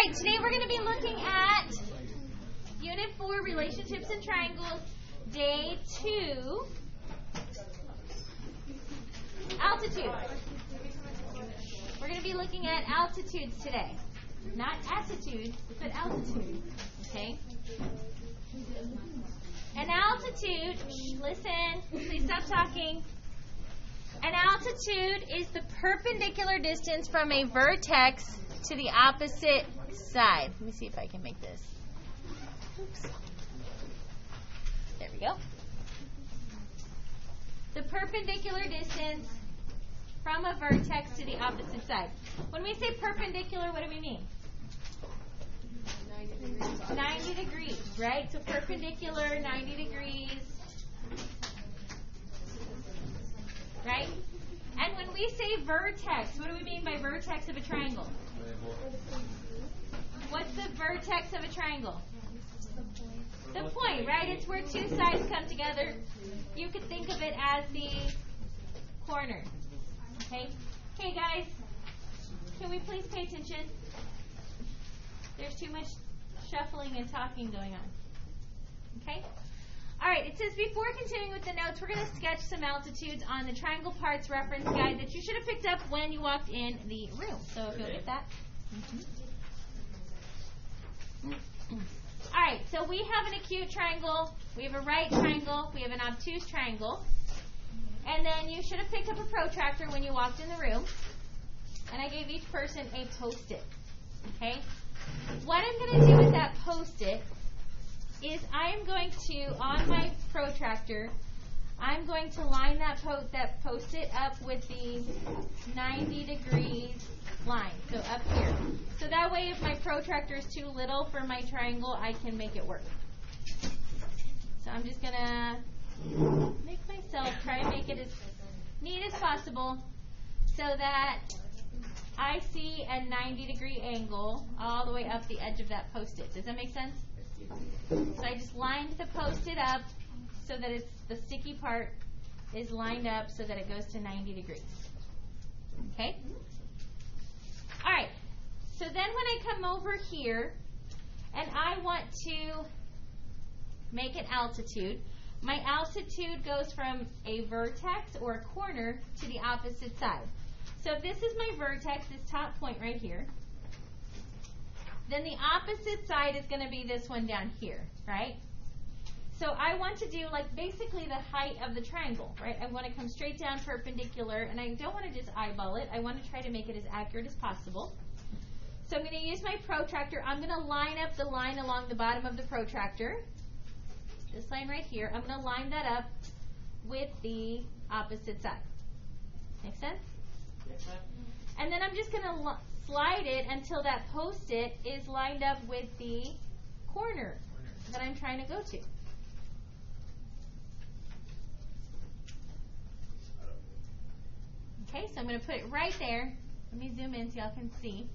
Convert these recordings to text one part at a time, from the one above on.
right, today we're going to be looking at Unit 4, Relationships in Triangles, Day 2, Altitude. We're going to be looking at altitudes today. Not attitude, but altitude. Okay? An altitude, listen, please stop talking. An altitude is the perpendicular distance from a vertex to the opposite side. Let me see if I can make this. Oops. There we go. The perpendicular distance from a vertex to the opposite side. When we say perpendicular, what do we mean? 90 degrees, right? So perpendicular, 90 degrees. Right? And when we say vertex, what do we mean by vertex of a triangle? What's the vertex of a triangle? The point, right? It's where two sides come together. You could think of it as the corner. Okay? Hey guys, can we please pay attention? There's too much shuffling and talking going on. Okay? All right, it says before continuing with the notes, we're going to sketch some altitudes on the Triangle Parts Reference Guide that you should have picked up when you walked in the room. So if you'll get that. All right, so we have an acute triangle, we have a right triangle, we have an obtuse triangle. And then you should have picked up a protractor when you walked in the room. And I gave each person a Post-it. Okay? What I'm going to do with that Post-it is I am going to, on my protractor, I'm going to line that Post-it up with the 90 degrees line, so up here. So that way if my protractor is too little for my triangle, I can make it work. So I'm just going to make myself try and make it as neat as possible so that I see a 90-degree angle all the way up the edge of that Post-it. Does that make sense? So I just lined the Post-it up so that it's the sticky part is lined up so that it goes to 90 degrees. Okay? All right. So then when I come over here and I want to make an altitude, my altitude goes from a vertex or a corner to the opposite side. So if this is my vertex, this top point right here, then the opposite side is going to be this one down here, right? So I want to do like basically the height of the triangle, right? I want to come straight down perpendicular, and I don't want to just eyeball it. I want to try to make it as accurate as possible. So I'm going to use my protractor. I'm going to line up the line along the bottom of the protractor. This line right here. I'm going to line that up with the opposite side. Make sense? Yes, ma'am. And then I'm just going to slide it until that Post-it is lined up with the corner that I'm trying to go to. Okay, so I'm going to put it right there. Let me zoom in so y'all can see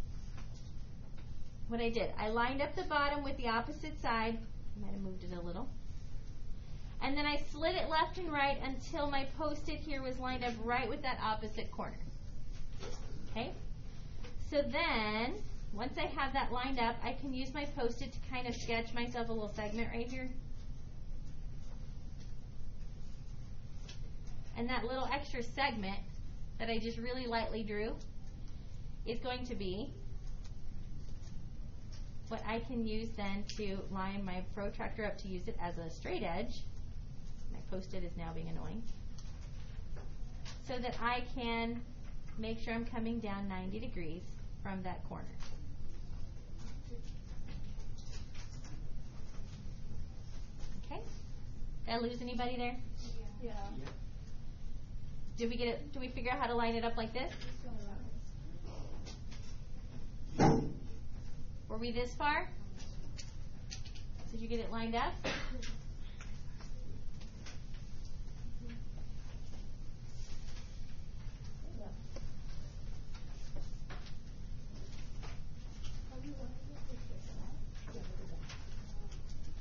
what I did. I lined up the bottom with the opposite side. I might have moved it a little. And then I slid it left and right until my Post-it here was lined up right with that opposite corner. Okay? So then, once I have that lined up, I can use my Post-it to kind of sketch myself a little segment right here. And that little extra segment that I just really lightly drew is going to be what I can use then to line my protractor up to use it as a straight edge. My Post-it is now being annoying. So that I can make sure I'm coming down 90 degrees from that corner. Okay? Did I lose anybody there? Yeah. Did we get it? Did we figure out how to line it up like this? Were we this far? Did you get it lined up?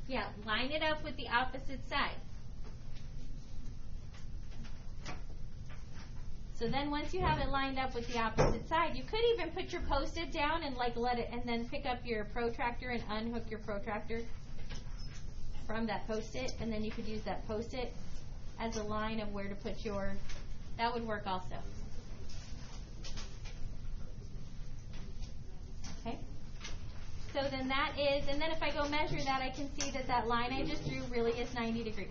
Yeah, line it up with the opposite side. So then once you have it lined up with the opposite side, you could even put your Post-it down and like let it, and then pick up your protractor and unhook your protractor from that Post-it, and then you could use that Post-it as a line of where to put your, that would work also. Okay? So then that is, and then if I go measure that, I can see that that line I just drew really is 90 degrees.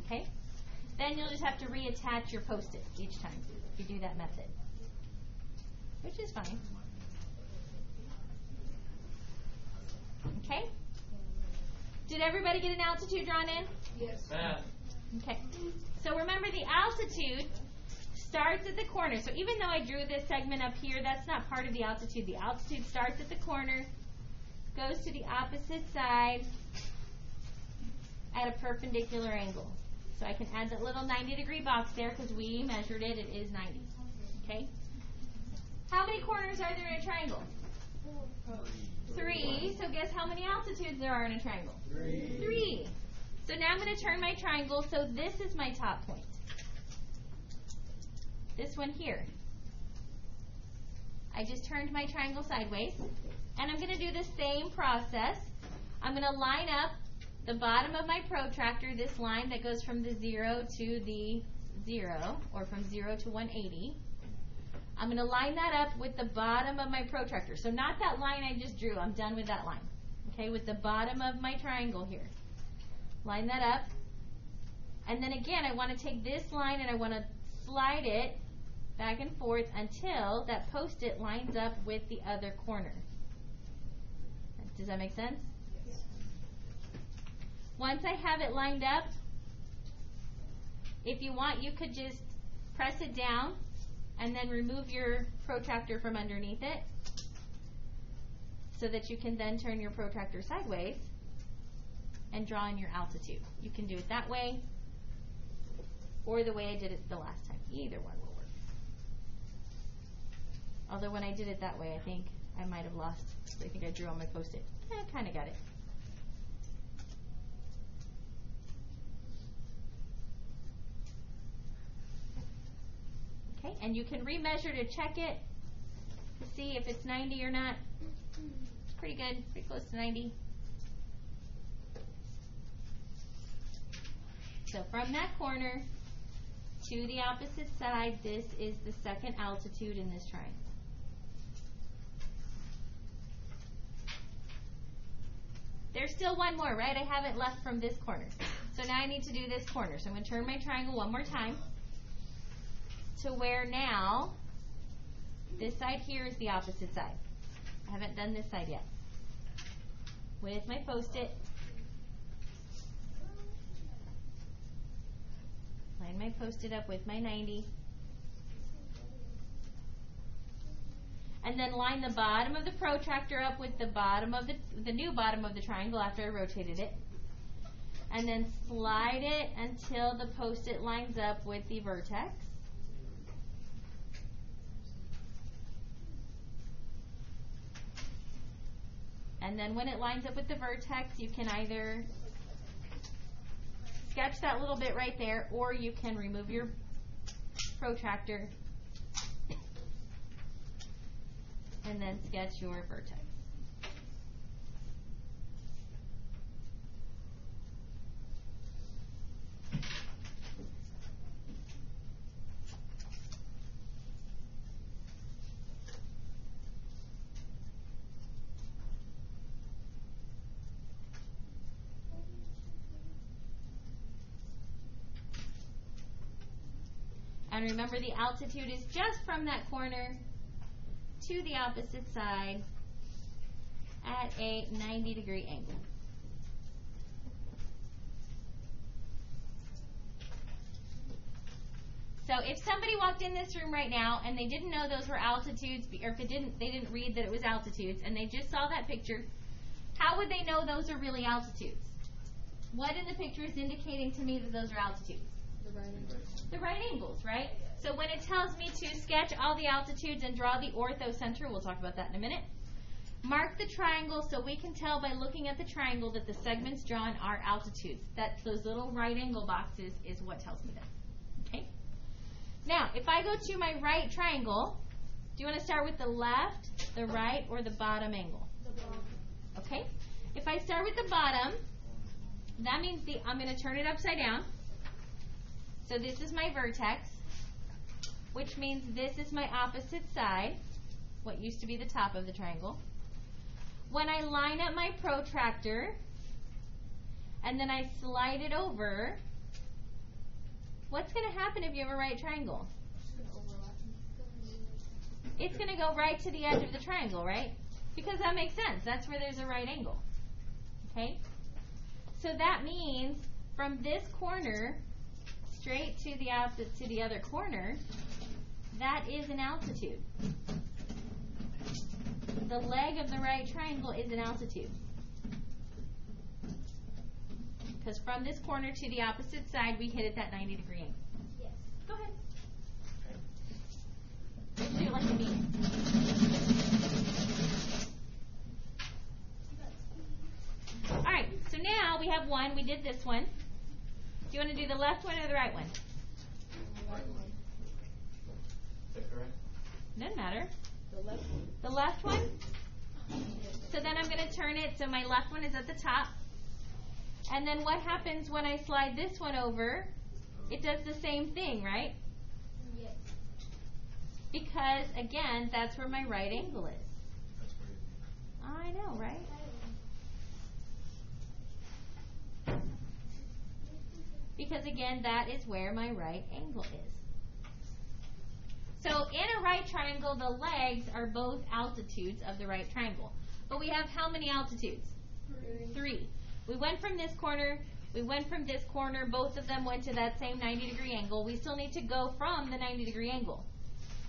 Okay? Then you'll just have to reattach your Post-it each time if you do that method, which is fine. Okay? Did everybody get an altitude drawn in? Yes. Okay. So remember, the altitude starts at the corner. So even though I drew this segment up here, that's not part of the altitude. The altitude starts at the corner, goes to the opposite side at a perpendicular angle. So I can add that little 90-degree box there because we measured it. It is 90. Okay? How many corners are there in a triangle? 3. So guess how many altitudes there are in a triangle? 3. So now I'm going to turn my triangle so this is my top point. This one here. I just turned my triangle sideways. And I'm going to do the same process. I'm going to line up the bottom of my protractor, this line that goes from the 0 to the 0, or from 0 to 180. I'm going to line that up with the bottom of my protractor. So not that line I just drew. I'm done with that line. Okay, with the bottom of my triangle here. Line that up. And then again, I want to take this line and I want to slide it back and forth until that Post-it lines up with the other corner. Does that make sense? Yes. Once I have it lined up, if you want, you could just press it down and then remove your protractor from underneath it so that you can then turn your protractor sideways and draw in your altitude. You can do it that way or the way I did it the last time. Either one will work. Although when I did it that way, I think I might have lost. I think I drew on my Post-it. I kind of got it. Okay, and you can remeasure to check it to see if it's 90 or not. It's pretty good, pretty close to 90. So from that corner to the opposite side, this is the second altitude in this triangle. There's still one more, right? I haven't left from this corner. So now I need to do this corner. So I'm going to turn my triangle one more time to where now this side here is the opposite side. I haven't done this side yet. With my Post-it, line my Post-it up with my 90. And then line the bottom of the protractor up with the bottom of the new bottom of the triangle after I rotated it. And then slide it until the Post-it lines up with the vertex. And then when it lines up with the vertex, you can either sketch that little bit right there, or you can remove your protractor and then sketch your vertex. And remember, the altitude is just from that corner to the opposite side at a 90-degree angle. So if somebody walked in this room right now and they didn't know those were altitudes, or if they didn't read that it was altitudes, and they just saw that picture, how would they know those are really altitudes? What in the picture is indicating to me that those are altitudes? The right angles, right? So when it tells me to sketch all the altitudes and draw the Orthocenter, we'll talk about that in a minute, mark the triangle so we can tell by looking at the triangle that the segments drawn are altitudes. That those little right angle boxes is what tells me that. Okay? Now, if I go to my right triangle, do you want to start with the left, the right, or the bottom angle? The bottom. Okay. If I start with the bottom, that means I'm going to turn it upside down. So this is my vertex, which means this is my opposite side, what used to be the top of the triangle. When I line up my protractor, and then I slide it over, what's going to happen if you have a right triangle? It's going to go right to the edge of the triangle, right? Because that makes sense. That's where there's a right angle. Okay? So that means from this corner straight to the other corner, that is an altitude. The leg of the right triangle is an altitude. Because from this corner to the opposite side, we hit at that 90-degree angle. Yes. Go ahead. Let's do it like a V. Alright, so now we have one. We did this one. Do you want to do the left one or the right one? Right one. Is that correct? Doesn't matter. The left one. The left one? So then I'm going to turn it so my left one is at the top. And then what happens when I slide this one over? It does the same thing, right? Yes. Because, again, that's where my right angle is. That's crazy. I know, right? Because, again, that is where my right angle is. So in a right triangle, the legs are both altitudes of the right triangle. But we have how many altitudes? 3. We went from this corner, we went from this corner, both of them went to that same 90-degree angle. We still need to go from the 90-degree angle.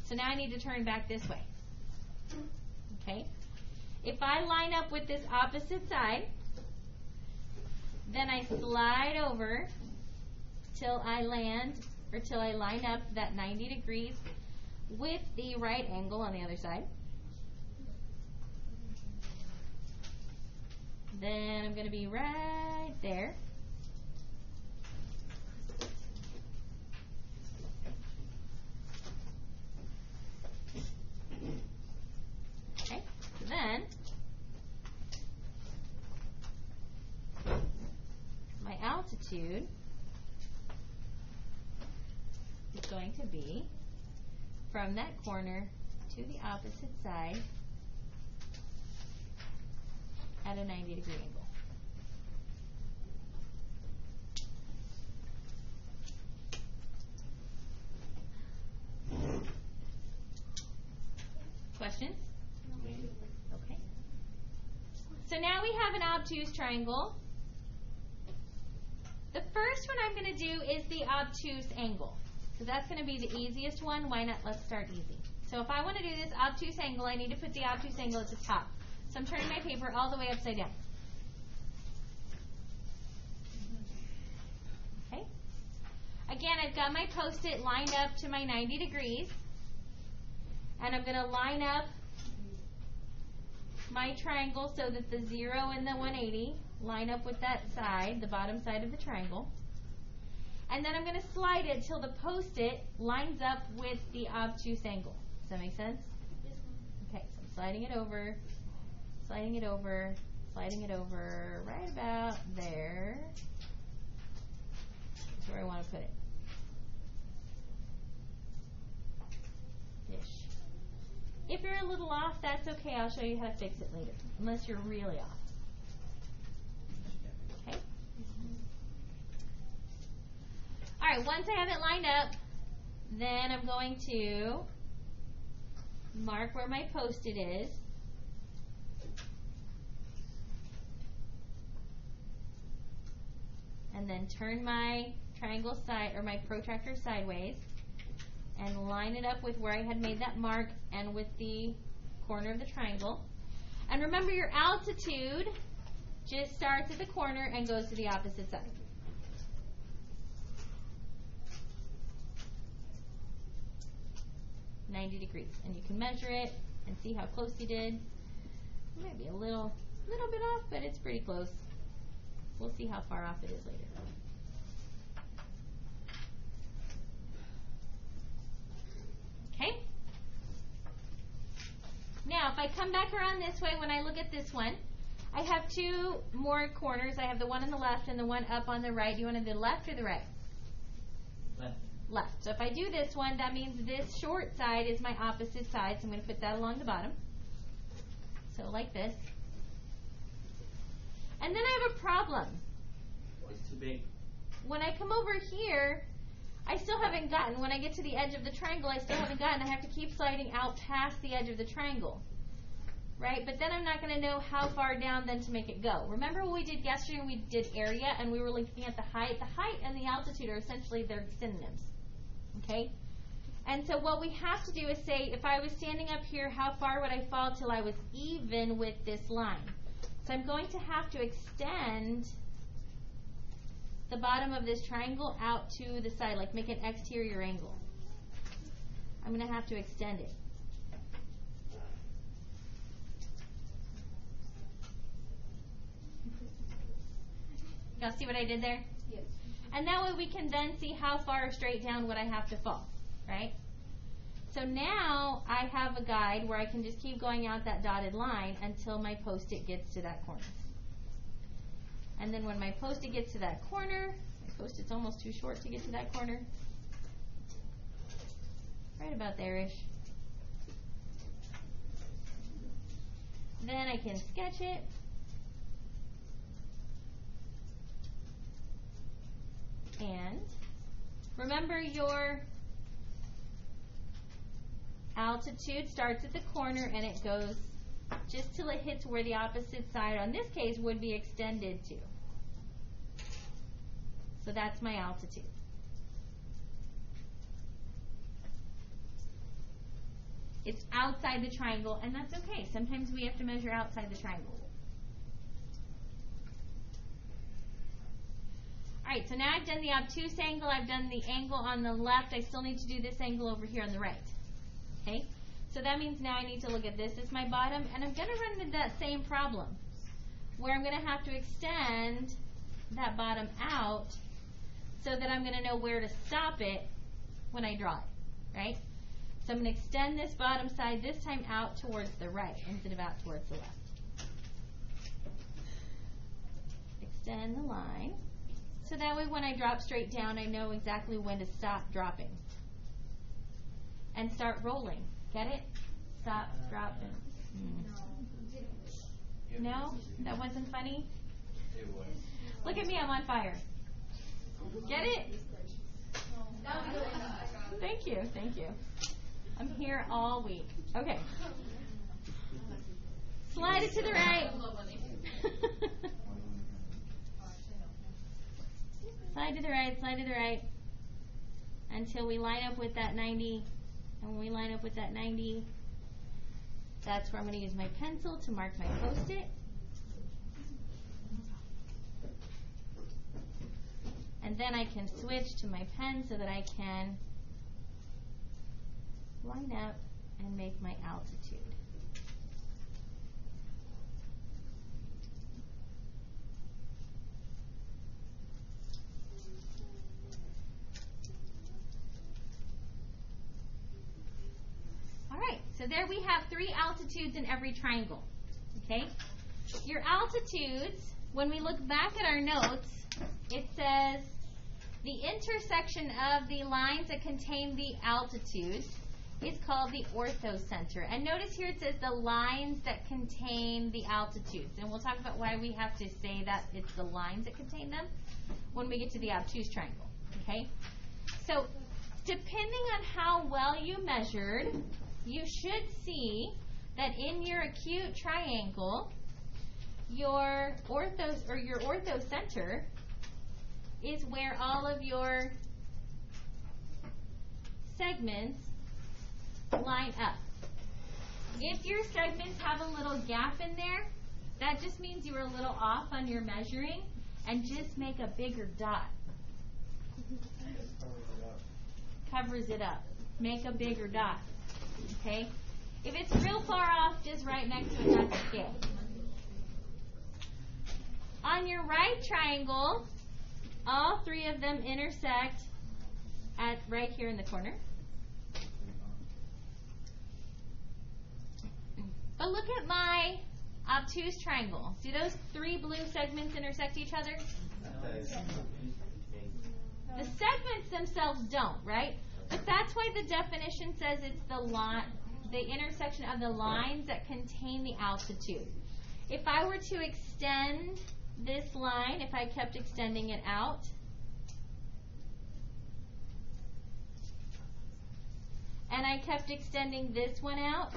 So now I need to turn back this way. Okay? If I line up with this opposite side, then I slide over till I land, or till I line up that 90 degrees with the right angle on the other side. Then I'm going to be right there. Okay, so then my altitude is going to be from that corner to the opposite side at a 90-degree angle. Questions? Okay. So now we have an obtuse triangle. The first one I'm going to do is the obtuse angle. So that's going to be the easiest one. Why not? Let's start easy. So if I want to do this obtuse angle, I need to put the obtuse angle at the top. So I'm turning my paper all the way upside down. Okay. Again, I've got my post-it lined up to my 90 degrees. And I'm going to line up my triangle so that the 0 and the 180 line up with that side, the bottom side of the triangle. And then I'm going to slide it till the post-it lines up with the obtuse angle. Does that make sense? Yes, ma'am. Okay, so I'm sliding it over, sliding it over, sliding it over, right about there. That's where I want to put it. Ish. If you're a little off, that's okay. I'll show you how to fix it later, unless you're really off. Okay? All right, once I have it lined up, then I'm going to mark where my post-it is. And then turn my triangle side, or my protractor sideways, and line it up with where I had made that mark and with the corner of the triangle. And remember, your altitude just starts at the corner and goes to the opposite side. .90 degrees, and you can measure it and see how close you did. It might be a little bit off, but it's pretty close. We'll see how far off it is later. Okay? Now, if I come back around this way, when I look at this one, I have two more corners. I have the one on the left and the one up on the right. Do you want the left or the right? Left. Left. So if I do this one, that means this short side is my opposite side. So I'm going to put that along the bottom. So like this. And then I have a problem. It's too big. When I come over here, I still haven't gotten, when I get to the edge of the triangle, I still haven't gotten. I have to keep sliding out past the edge of the triangle. Right? But then I'm not going to know how far down then to make it go. Remember what we did yesterday? We did area and we were looking at the height. The height and the altitude are essentially their synonyms. Okay? And so what we have to do is say, if I was standing up here, how far would I fall till I was even with this line? So I'm going to have to extend the bottom of this triangle out to the side, like make an exterior angle. I'm going to have to extend it. Y'all see what I did there? Yes. And that way we can then see how far straight down would I have to fall, right? So now I have a guide where I can just keep going out that dotted line until my post-it gets to that corner. And then when my post-it gets to that corner, my post-it's almost too short to get to that corner. Right about there-ish. Then I can sketch it. And remember, your altitude starts at the corner and it goes just till it hits where the opposite side, on this case, would be extended to. So that's my altitude. It's outside the triangle, and that's okay. Sometimes we have to measure outside the triangle. Alright, so now I've done the obtuse angle, I've done the angle on the left, I still need to do this angle over here on the right. Okay? So that means now I need to look at this as my bottom, and I'm going to run into that same problem, where I'm going to have to extend that bottom out so that I'm going to know where to stop it when I draw it, right? So I'm going to extend this bottom side, this time out towards the right instead of out towards the left. Extend the line. So that way when I drop straight down, I know exactly when to stop dropping. And start rolling. Get it? Stop, drop, and... No? That wasn't funny? It was. Look at me, I'm on fire. Get it? Thank you, thank you. I'm here all week. Okay. Slide it to the right. Slide to the right, slide to the right. Until we line up with that 90. And when we line up with that 90, that's where I'm going to use my pencil to mark my post-it. And then I can switch to my pen so that I can line up and make my altitude. Alright, so there we have 3 altitudes in every triangle. Okay? Your altitudes, when we look back at our notes, it says the intersection of the lines that contain the altitudes is called the Orthocenter. And notice here it says the lines that contain the altitudes. And we'll talk about why we have to say that it's the lines that contain them when we get to the obtuse triangle. Okay? So, depending on how well you measured, you should see that in your acute triangle, your Orthocenter is where all of your segments line up. If your segments have a little gap in there, that just means you were a little off on your measuring, and just make a bigger dot. Covers it up. Make a bigger dot. Okay? If it's real far off, just right next to it, that's a scale. On your right triangle, all 3 of them intersect at right here in the corner. But look at my obtuse triangle. Do those three blue segments intersect each other? The segments themselves don't, right? But that's why the definition says it's the intersection of the lines that contain the altitude. If I were to extend this line, if I kept extending it out, and I kept extending this one out,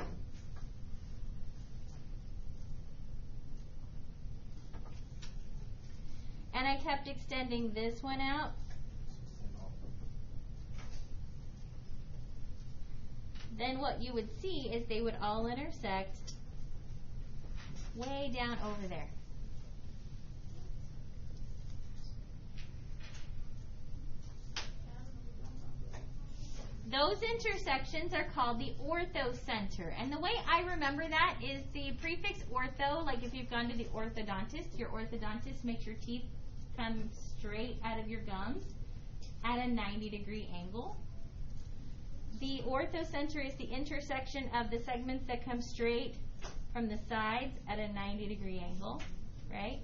and I kept extending this one out, then what you would see is they would all intersect way down over there. Those intersections are called the Orthocenter. And the way I remember that is the prefix ortho, like if you've gone to the orthodontist, your orthodontist makes your teeth come straight out of your gums at a 90-degree angle. The Orthocenter is the intersection of the segments that come straight from the sides at a 90-degree angle, right?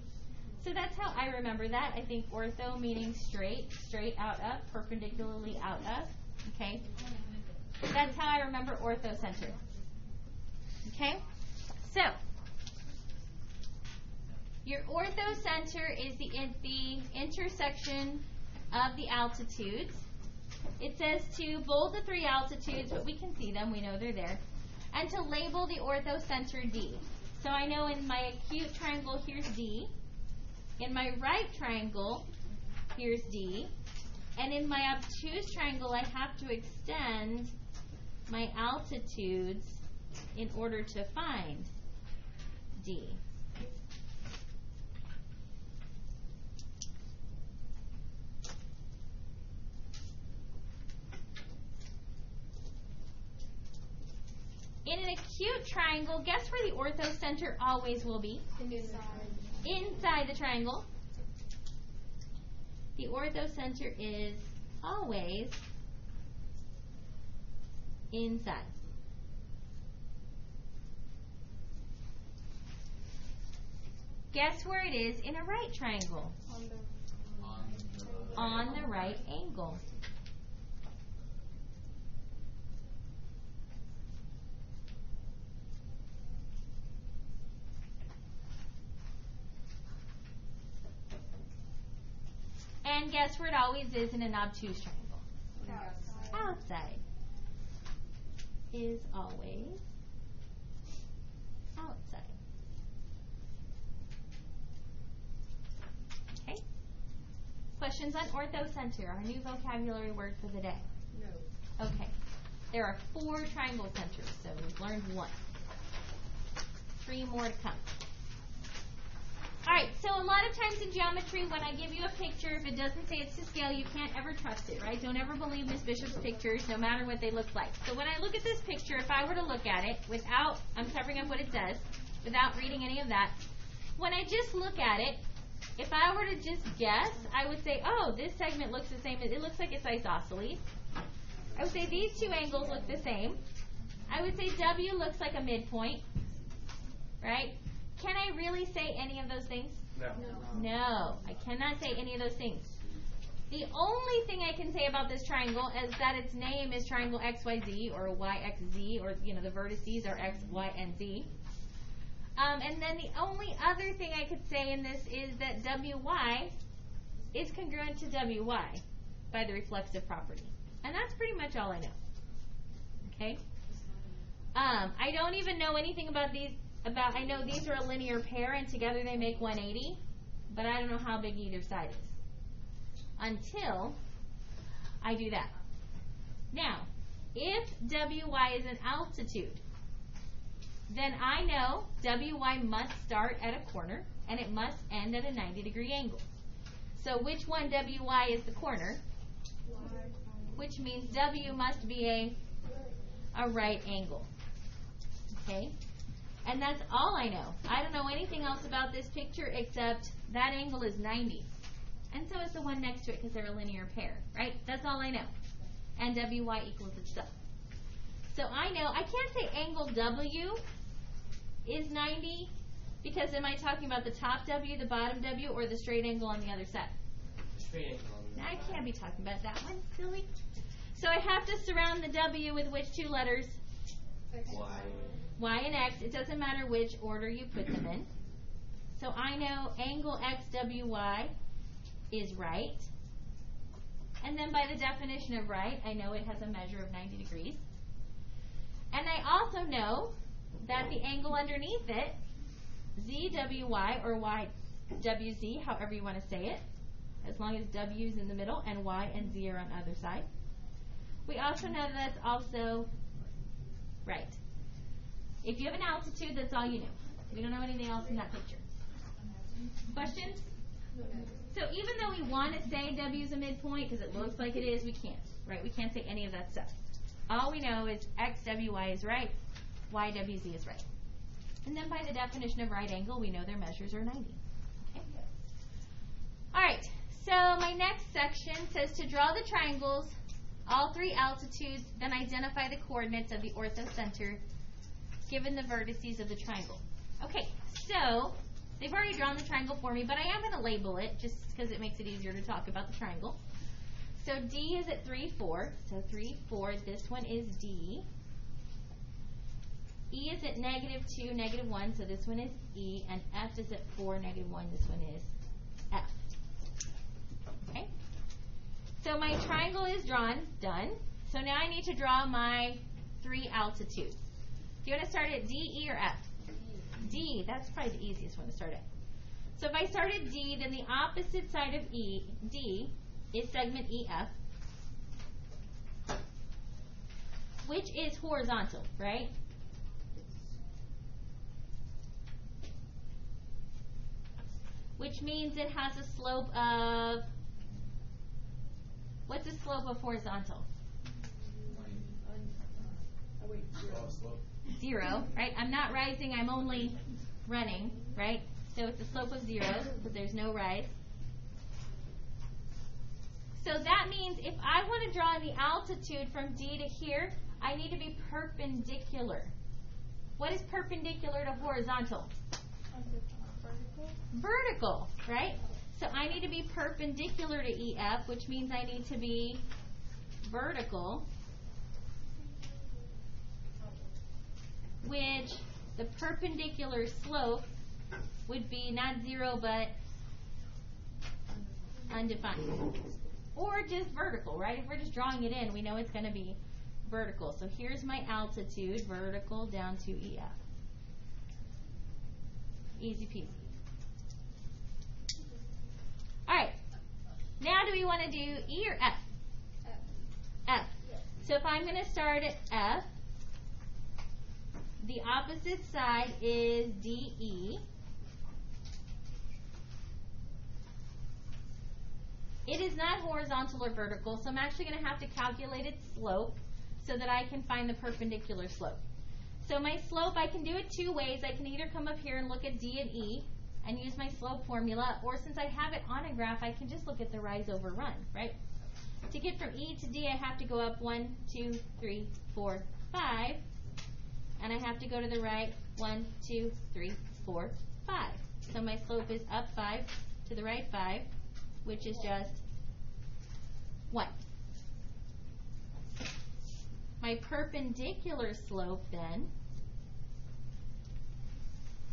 So that's how I remember that. I think ortho meaning straight out up, perpendicularly out up. Okay? That's how I remember Orthocenter. Okay? So, your Orthocenter is the intersection of the altitudes. It says to bold the three altitudes, but we can see them. We know they're there. And to label the Orthocenter D. So I know in my acute triangle, here's D. In my right triangle, here's D. And in my obtuse triangle, I have to extend my altitudes in order to find D. In an acute triangle, guess where the Orthocenter always will be? Inside the triangle. The Orthocenter is always inside. Guess where it is in a right triangle? On the right angle. And guess where it always is in an obtuse triangle? Outside. Is always outside. Okay? Questions on Orthocenter, our new vocabulary word for the day? No. Okay. There are 4 triangle centers, so we've learned 1. 3 more to come. Alright, so a lot of times in geometry, when I give you a picture, if it doesn't say it's to scale, you can't ever trust it, right? Don't ever believe Miss Bishop's pictures, no matter what they look like. So when I look at this picture, if I were to look at it without, I'm covering up what it says, without reading any of that, when I just look at it, if I were to just guess, I would say, oh, this segment looks the same. It looks like it's isosceles. I would say these 2 angles look the same. I would say W looks like a midpoint, right? Can I really say any of those things? No, I cannot say any of those things. The only thing I can say about this triangle is that its name is triangle XYZ or YXZ, or the vertices are X, Y, and Z. And then the only other thing I could say in this is that WY is congruent to WY by the reflexive property. And that's pretty much all I know. Okay? I don't even know anything about these. I know these are a linear pair and together they make 180, but I don't know how big either side is until I do that. Now, if WY is an altitude, then I know WY must start at a corner and it must end at a 90-degree angle. So which one WY is the corner? Which means W must be a right angle. Okay? And that's all I know. I don't know anything else about this picture except that angle is 90. And so is the one next to it because they're a linear pair, right? That's all I know. And WY equals itself. So I know, I can't say angle W is 90? Because am I talking about the top W, the bottom W, or the straight angle on the other side? Straight angle. Now, I can't be talking about that one, silly. So I have to surround the W with which two letters? Y. Y and X. It doesn't matter which order you put them in. So I know angle XWY is right. And then by the definition of right, I know it has a measure of 90 degrees. And I also know that the angle underneath it, ZWY or YWZ, however you want to say it, as long as W is in the middle and Y and Z are on either side. We also know that that's also right. If you have an altitude, that's all you know. We don't know anything else in that picture. Questions? So even though we want to say W is a midpoint because it looks like it is, we can't, right? We can't say any of that stuff. All we know is XWY is right, YWZ is right. And then by the definition of right angle, we know their measures are 90. Okay? All right, so my next section says to draw the triangles, all three altitudes, then identify the coordinates of the orthocenter given the vertices of the triangle. Okay, so they've already drawn the triangle for me, but I am going to label it just because it makes it easier to talk about the triangle. So D is at 3, 4. So 3, 4. This one is D. E is at -2, -1. So this one is E. And F is at 4, -1. This one is F. Okay? So my triangle is drawn. Done. So now I need to draw my three altitudes. Do you want to start at D, E, or F? D. That's probably the easiest one to start at. So if I start at D, then the opposite side of D is segment EF, which is horizontal, right? Which means it has a slope of, what's the slope of horizontal? 0, right? I'm not rising, I'm only running, right? So it's a slope of 0, because there's no rise. So that means if I want to draw the altitude from D to here, I need to be perpendicular. What is perpendicular to horizontal? Vertical, right? So I need to be perpendicular to EF, which means I need to be vertical, which the perpendicular slope would be not 0 but undefined. Or just vertical, right? If we're just drawing it in, we know it's going to be vertical. So here's my altitude, vertical down to EF. Easy peasy. All right. Now do we want to do E or F? F. F. So if I'm going to start at F, the opposite side is DE. It is not horizontal or vertical, so I'm actually going to have to calculate its slope so that I can find the perpendicular slope. So my slope, I can do it two ways. I can either come up here and look at D and E and use my slope formula, or since I have it on a graph, I can just look at the rise over run, right? To get from E to D, I have to go up 1, 2, 3, 4, 5. And I have to go to the right 1, 2, 3, 4, 5. So my slope is up 5, to the right 5, which is just 1. My perpendicular slope then,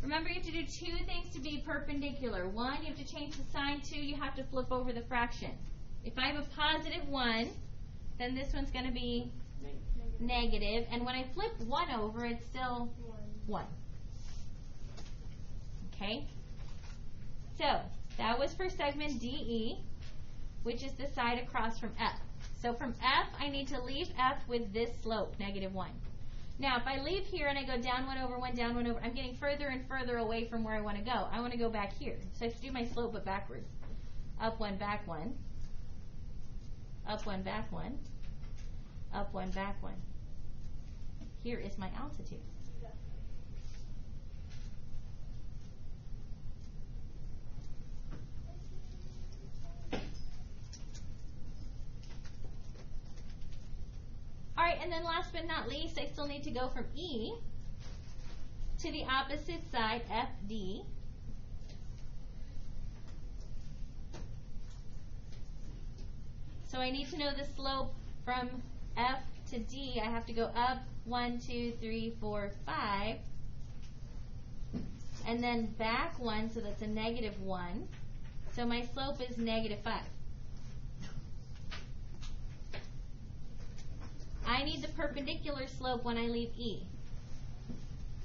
remember you have to do two things to be perpendicular. One, you have to change the sign. Two, you have to flip over the fraction. If I have a positive 1, then this one's going to be negative. And when I flip 1 over, it's still 1. Okay? So, that was for segment DE, which is the side across from F. So from F, I need to leave F with this slope, -1. Now, if I leave here and I go down 1 over 1, down 1 over, I'm getting further and further away from where I want to go. I want to go back here. So I have to do my slope but backwards. Up 1, back 1. Up 1, back 1. Up 1, back 1. Here is my altitude. All right, and then last but not least, I still need to go from E to the opposite side, FD. So I need to know the slope from F to D. I have to go up 1, 2, 3, 4, 5. And then back 1, so that's a -1. So my slope is -5. I need the perpendicular slope when I leave E.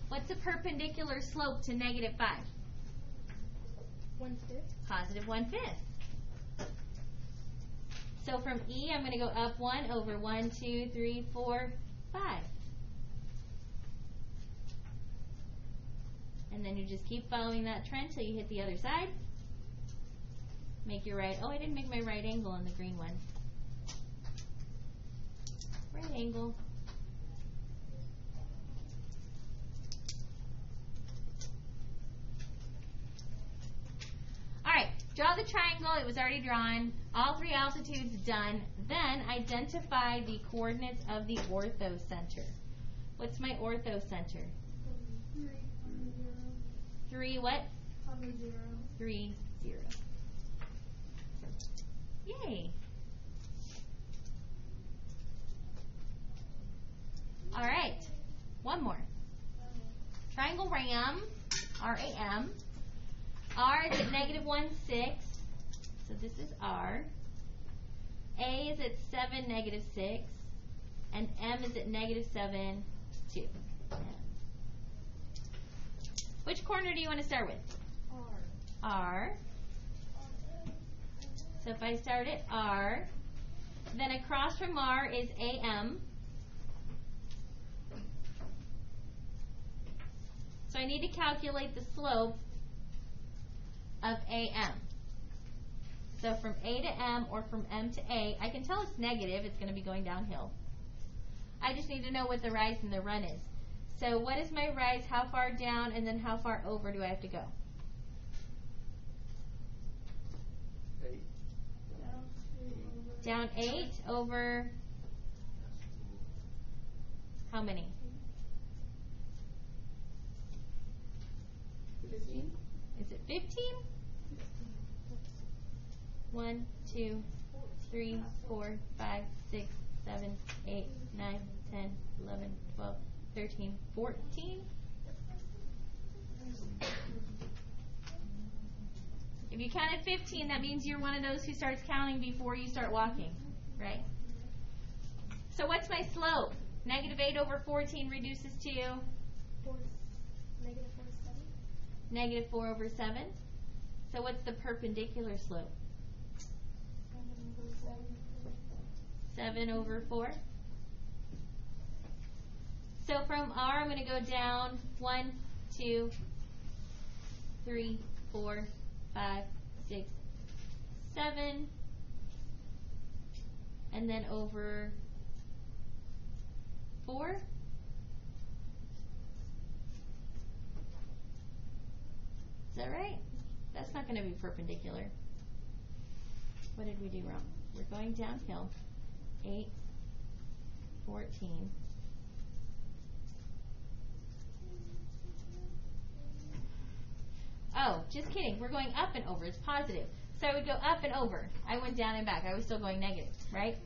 What's the perpendicular slope to -5? 1/5. Positive 1/5. So from E, I'm going to go up 1 over 1, 2, 3, 4, 5. And then you just keep following that trend till you hit the other side. Make your right. Oh, I didn't make my right angle on the green one. Right angle. Alright, draw the triangle. It was already drawn. All 3 altitudes done. Then identify the coordinates of the orthocenter. What's my orthocenter? 3 what? 3, 0. Yay. Alright, one more. Triangle RAM, RAM. R is at -1, 6. So this is R. A is at 7, -6. And M is at -7, 2. Which corner do you want to start with? R. So if I start at R, then across from R is AM. So I need to calculate the slope of AM. So from A to M or from M to A, I can tell it's negative, it's going to be going downhill. I just need to know what the rise and the run is. So what is my rise, how far down, and then how far over do I have to go? 8. Down 8 over how many? 15. Is it 15? 1, 2, 3, 4, 5, 6, 7, 8, 9, 10, 11, 12, 13, 14. If you counted 15, that means you're one of those who starts counting before you start walking, right? So what's my slope? -8 over 14 reduces to -4 over 7. So what's the perpendicular slope? 7 over 4. So from R, I'm going to go down 1, 2, 3, 4, 5, 6, 7, and then over 4. Is that right? That's not going to be perpendicular. What did we do wrong? We're going downhill. 8, 14. Oh, just kidding. We're going up and over. It's positive. So I would go up and over. I went down and back. I was still going negative, right?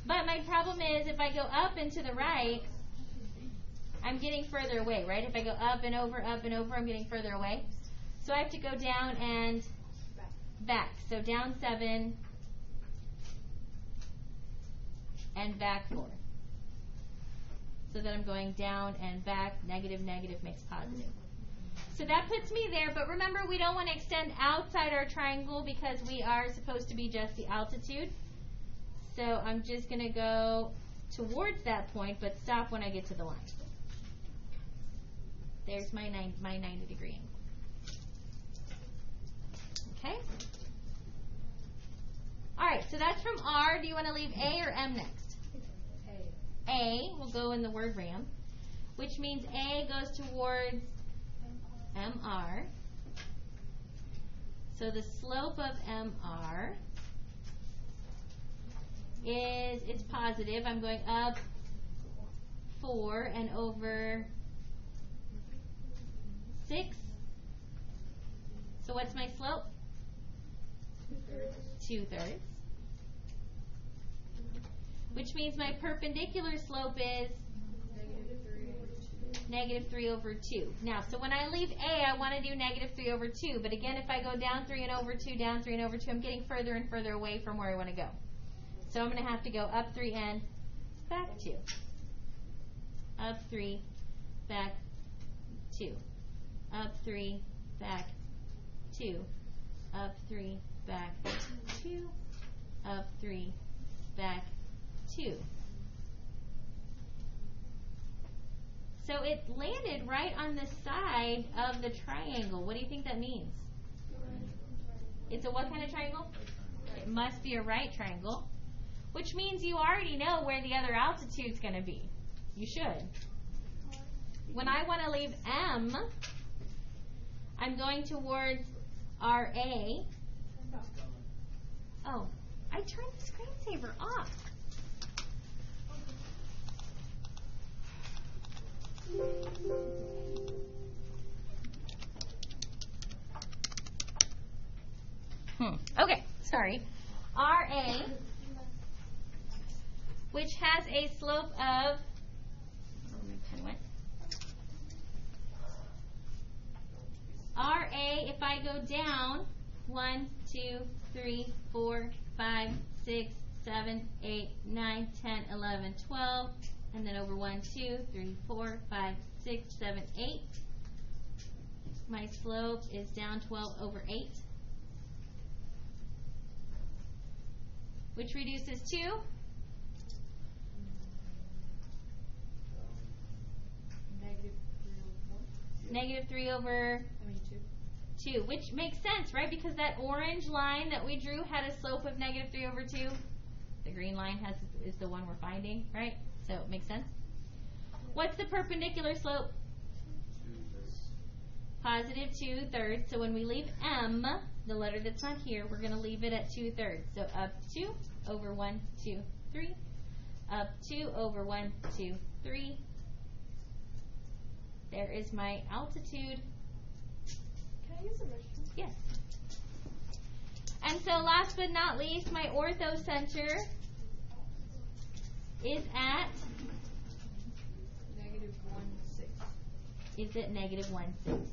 But my problem is if I go up and to the right, I'm getting further away, right? If I go up and over, I'm getting further away. So I have to go down and back. So down 7 and back 4. So that I'm going down and back, negative, negative makes positive. So that puts me there, but remember we don't want to extend outside our triangle because we are supposed to be just the altitude. So I'm just going to go towards that point, but stop when I get to the line. There's my 90-degree angle. Okay? Alright, so that's from R. Do you want to leave A or M next? A will go in the word RAM, which means A goes towards MR. So the slope of MR is, it's positive. I'm going up 4 and over 6. So what's my slope? 2/3. Which means my perpendicular slope is -3/2. Now, so when I leave A, I want to do -3/2. But again, if I go down 3/2, down 3/2, I'm getting further and further away from where I want to go. So I'm going to have to go up 3 and back 2. Up 3, back 2. Up 3, back 2. Up 3, back 2. Up 3, back 2. So it landed right on the side of the triangle. What do you think that means? It's a what kind of triangle? It must be a right triangle, which means you already know where the other altitude's going to be. You should. When I want to leave M, I'm going towards RA. Oh, I turned the screensaver off. Okay, sorry. RA, which has a slope of, where my pen went? RA, if I go down 1, 2, 3, 4, 5, 6, 7, 8, 9, 10, 11, 12, and then over 1, 2, 3, 4, 5, 6, 7, 8. My slope is down 12/8, which reduces to -3/2, which makes sense, right? Because that orange line that we drew had a slope of -3/2. The green line is the one we're finding, right? So it makes sense. What's the perpendicular slope? 2/3. +2/3. So when we leave M, the letter that's not here, we're going to leave it at 2/3. So up 2 over 1, 2, 3. Up 2 over 1, 2, 3. There is my altitude. Can I use the restroom? Yes. And so last but not least, my Orthocenter is at -1/6. is at -1/6.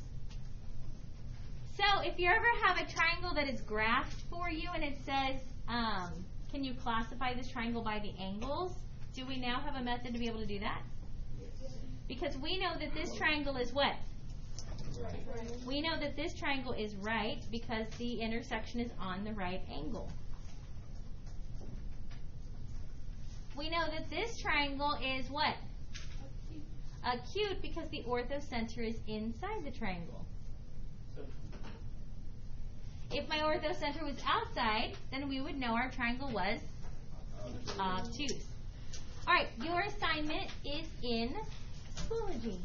So if you ever have a triangle that is graphed for you and it says, can you classify this triangle by the angles? Do we now have a method to be able to do that? Because we know that this triangle is what? Right. We know that this triangle is right because the intersection is on the right angle. We know that this triangle is what? Acute because the orthocenter is inside the triangle. If my orthocenter was outside, then we would know our triangle was obtuse. All right, your assignment is in Schoology.